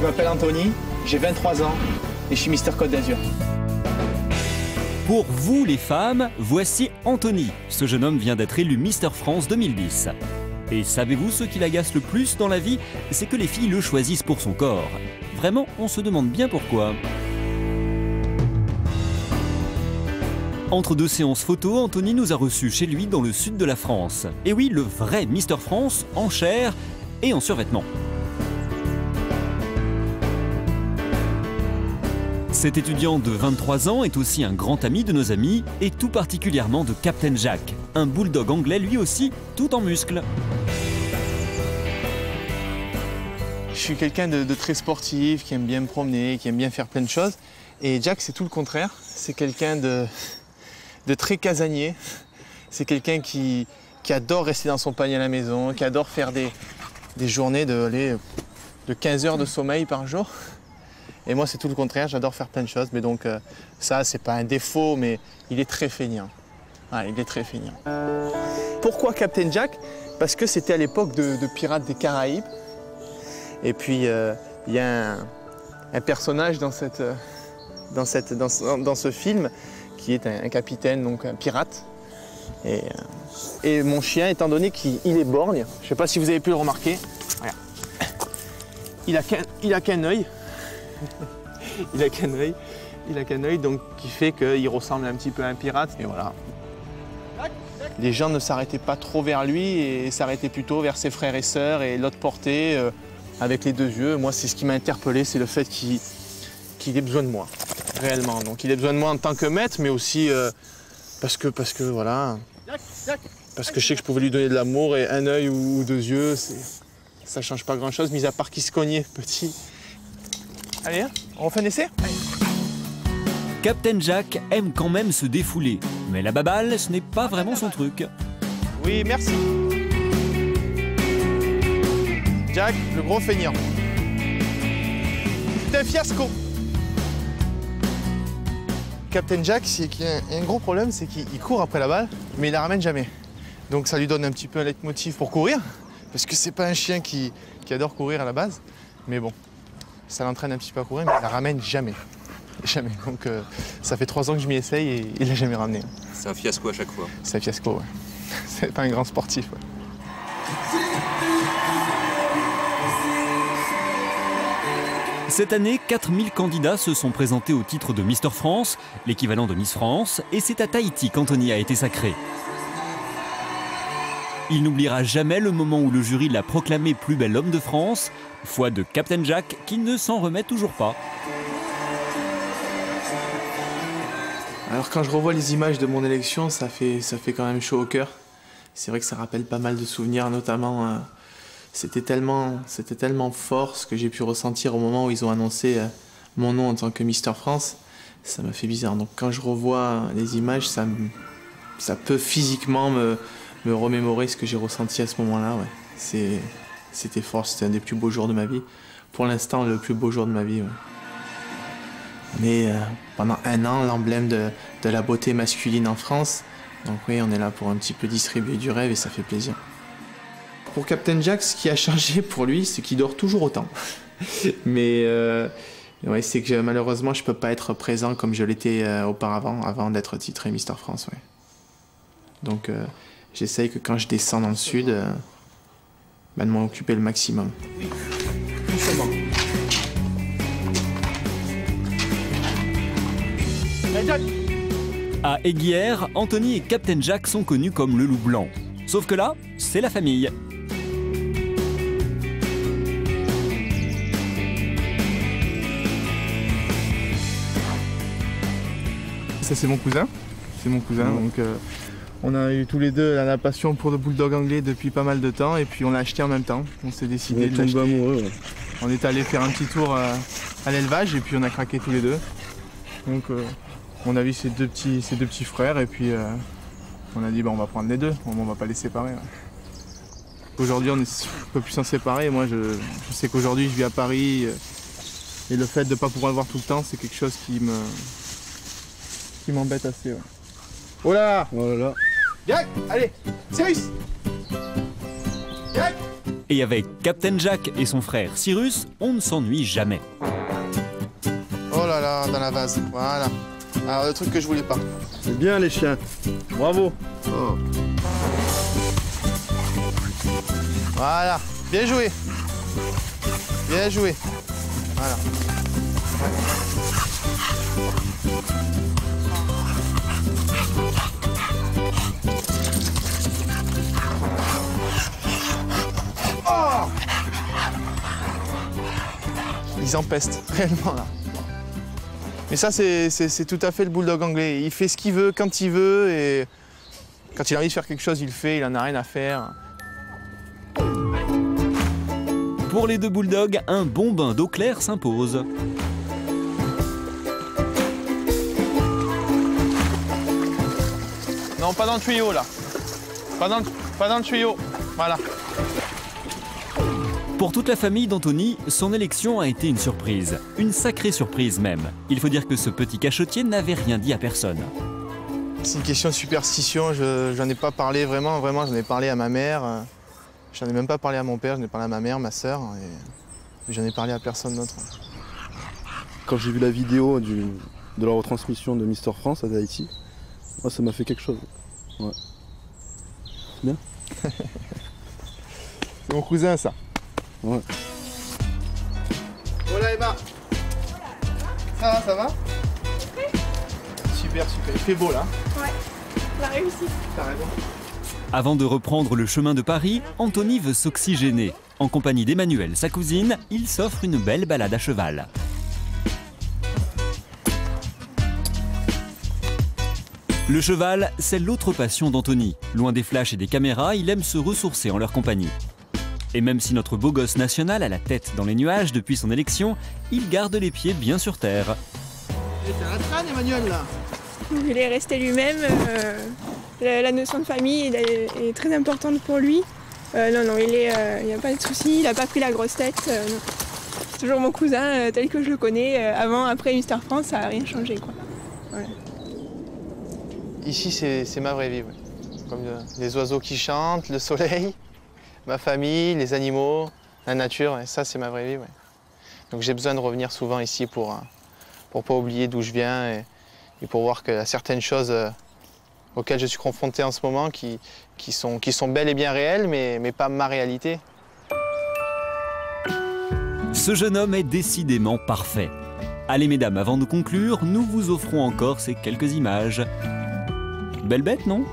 m'appelle Anthony, j'ai 23 ans et je suis Mister Côte d'Azur. Pour vous les femmes, voici Anthony. Ce jeune homme vient d'être élu Mister France 2010. Et savez-vous ce qui l'agace le plus dans la vie? C'est que les filles le choisissent pour son corps. Vraiment, on se demande bien pourquoi. Entre deux séances photos, Anthony nous a reçus chez lui dans le sud de la France. Et oui, le vrai Mister France, en chair et en survêtement. Cet étudiant de 23 ans est aussi un grand ami de nos amis, et tout particulièrement de Captain Jack, un bulldog anglais lui aussi, tout en muscles. Je suis quelqu'un de très sportif, qui aime bien me promener, qui aime bien faire plein de choses. Et Jack, c'est tout le contraire. C'est quelqu'un de très casanier. C'est quelqu'un qui adore rester dans son panier à la maison, qui adore faire des journées de 15 heures de sommeil par jour. Et moi, c'est tout le contraire, j'adore faire plein de choses. Mais donc, ça, c'est pas un défaut, mais il est très feignant. Ah, il est très feignant. Pourquoi Captain Jack? Parce que c'était à l'époque de Pirates des Caraïbes. Et puis, il y a un personnage dans ce film qui est un capitaine, donc un pirate. Et mon chien, étant donné qu'il est borgne, je ne sais pas si vous avez pu le remarquer, regarde. Il a qu'un œil. Il a qu'un œil, donc qui fait qu'il ressemble un petit peu à un pirate. Et voilà. Les gens ne s'arrêtaient pas trop vers lui et s'arrêtaient plutôt vers ses frères et sœurs et l'autre portée avec les deux yeux. Moi, c'est ce qui m'a interpellé, c'est le fait qu'il ait besoin de moi, réellement. Donc il a besoin de moi en tant que maître, mais aussi parce que voilà. Parce que je sais que je pouvais lui donner de l'amour et un œil ou deux yeux, ça change pas grand-chose, mis à part qu'il se cognait petit. Allez, hein, on refait un essai? Allez. Captain Jack aime quand même se défouler, mais la baballe, ce n'est pas vraiment son truc. Oui, merci. Jack, le gros feignant. C'est un fiasco. Captain Jack, c'est qu'il y a un gros problème, c'est qu'il court après la balle, mais il la ramène jamais. Donc ça lui donne un petit peu un leitmotiv pour courir, parce que c'est pas un chien qui adore courir à la base, mais bon. Ça l'entraîne un petit peu à courir, mais il la ramène jamais. Jamais. Donc ça fait 3 ans que je m'y essaye et il l'a jamais ramené. C'est un fiasco à chaque fois. C'est un fiasco, ouais. C'est pas un grand sportif, ouais. Cette année, 4000 candidats se sont présentés au titre de Mister France, l'équivalent de Miss France, et c'est à Tahiti qu'Anthony a été sacré. Il n'oubliera jamais le moment où le jury l'a proclamé plus bel homme de France, foi de Captain Jack qui ne s'en remet toujours pas. Alors quand je revois les images de mon élection, ça fait quand même chaud au cœur. C'est vrai que ça rappelle pas mal de souvenirs, notamment c'était tellement fort ce que j'ai pu ressentir au moment où ils ont annoncé mon nom en tant que Mister France. Ça m'a fait bizarre. Donc quand je revois les images, ça peut physiquement me remémorer ce que j'ai ressenti à ce moment-là. Ouais. C'était fort, c'était un des plus beaux jours de ma vie. Pour l'instant, le plus beau jour de ma vie. Ouais. On est pendant 1 an l'emblème de la beauté masculine en France. Donc oui, on est là pour un petit peu distribuer du rêve et ça fait plaisir. Pour Captain Jack, ce qui a changé pour lui, c'est qu'il dort toujours autant. Mais ouais, c'est que malheureusement, je ne peux pas être présent comme je l'étais auparavant, avant d'être titré Mister France. Ouais. Donc j'essaye que quand je descends dans le sud, de m'en occuper le maximum. Doucement. Hey, Jack. À Aiguière, Anthony et Captain Jack sont connus comme le loup blanc. Sauf que là, c'est la famille. Ça, c'est mon cousin. C'est mon cousin, donc on a eu tous les deux la passion pour le bulldog anglais depuis pas mal de temps et puis on l'a acheté en même temps. On s'est décidé de l'acheter. Amoureux, ouais. On est allé faire un petit tour à l'élevage et puis on a craqué tous les deux. Donc on a vu ces deux petits frères et puis on a dit bah, on va prendre les deux, on va pas les séparer. Ouais. Aujourd'hui on est un peu plus s'en séparer. Moi je sais qu'aujourd'hui je vis à Paris et le fait de ne pas pouvoir le voir tout le temps c'est quelque chose qui m'embête assez. Ouais. Oh là! Oh là là! Jack, allez, Cyrus! Jack! Et avec Captain Jack et son frère Cyrus, on ne s'ennuie jamais. Oh là là, dans la vase, voilà. Alors le truc que je voulais pas. C'est bien les chiens. Bravo. Oh. Voilà, bien joué. Bien joué. Voilà. Oh, ils empestent, réellement là. Mais ça, c'est tout à fait le bulldog anglais. Il fait ce qu'il veut, quand il veut, et quand il a envie de faire quelque chose, il le fait, il en a rien à faire. Pour les deux bulldogs, un bon bain d'eau claire s'impose. Non, pas dans le tuyau là. Pas dans le tuyau. Voilà. Pour toute la famille d'Anthony, son élection a été une surprise. Une sacrée surprise même. Il faut dire que ce petit cachotier n'avait rien dit à personne. C'est une question de superstition. J'en ai pas parlé vraiment. Vraiment, j'en ai parlé à ma mère. J'en ai même pas parlé à mon père. J'en ai parlé à ma mère, ma sœur. Et j'en ai parlé à personne d'autre. Quand j'ai vu la vidéo de la retransmission de Mister France à Tahiti, moi ça m'a fait quelque chose. Ouais. C'est bien. C'est mon cousin ça. Ouais. Voilà Emma. Ça va Super, super. Il fait beau là. Ouais, on a réussi. T'as raison. Avant de reprendre le chemin de Paris, Anthony veut s'oxygéner. En compagnie d'Emmanuelle, sa cousine, il s'offre une belle balade à cheval. Le cheval, c'est l'autre passion d'Anthony. Loin des flashs et des caméras, il aime se ressourcer en leur compagnie. Et même si notre beau gosse national a la tête dans les nuages depuis son élection, il garde les pieds bien sur terre. T'as la traîne Emmanuel là. Il est resté lui-même. La notion de famille est très importante pour lui. Non, il n'y a pas de souci, il n'a pas pris la grosse tête. Non. C'est toujours mon cousin tel que je le connais. Avant, après Mister France, ça n'a rien changé, quoi. Voilà. Ici, c'est ma vraie vie. Ouais. Comme les oiseaux qui chantent, le soleil, ma famille, les animaux, la nature. Et ça, c'est ma vraie vie. Ouais. Donc j'ai besoin de revenir souvent ici pour pas oublier d'où je viens et pour voir qu'il y a certaines choses auxquelles je suis confronté en ce moment qui sont bel et bien réelles, mais pas ma réalité. Ce jeune homme est décidément parfait. Allez mesdames, avant de conclure, nous vous offrons encore ces quelques images. Belle bête, non ?